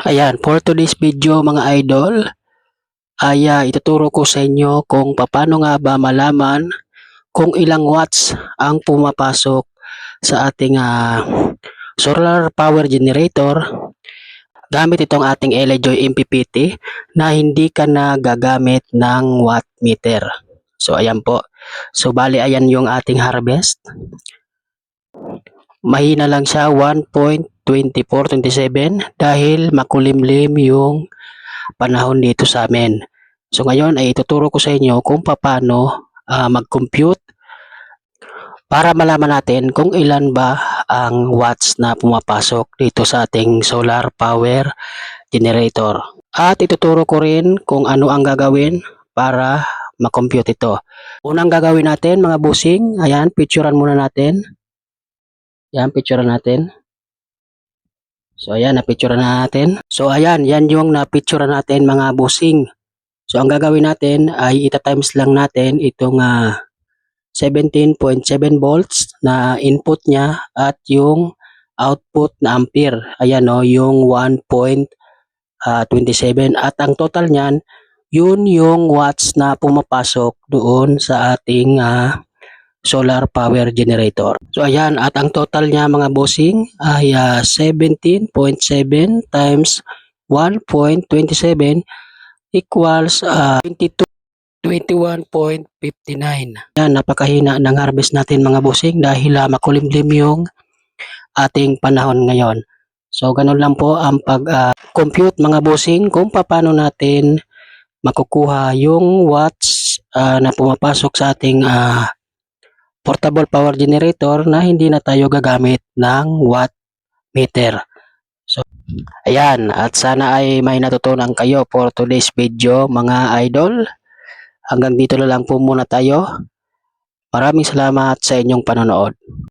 Ayan, for today's video mga idol, ay ituturo ko sa inyo kung paano nga ba malaman kung ilang watts ang pumapasok sa ating solar power generator gamit itong ating LIJOY MPPT na hindi ka na gagamit ng watt meter. So ayan po. So bali ayan yung ating harvest. Mahina lang siya 1.2427 dahil makulimlim yung panahon dito sa amin. So ngayon ay ituturo ko sa inyo kung paano mag-compute para malaman natin kung ilan ba ang watts na pumapasok dito sa ating solar power generator. At ituturo ko rin kung ano ang gagawin para mag-compute ito. Unang gagawin natin mga busing, ayan, picturean muna natin. Ayan, picturean natin. So ayan, na-picturean natin. So ayan, yan yung na-picturean natin mga busing. So ang gagawin natin ay ita-times lang natin itong 17.7 volts na input niya at yung output na ampere. Ayan o, yung 1.27 at ang total niyan, yun yung watts na pumapasok doon sa ating solar power generator. So ayan, at ang total niya mga bossing ay 17.7 times 1.27 equals 21.59. Yan, napakahina ng harvest natin mga bossing dahil makulimlim yung ating panahon ngayon. So ganun lang po ang pag-compute mga bossing kung paano natin makukuha yung watts na pumapasok sa ating portable power generator na hindi na tayo gagamit ng watt meter. So, ayan, at sana ay may natutunan kayo for today's video mga idol. Hanggang dito na lang po muna tayo. Maraming salamat sa inyong panonood.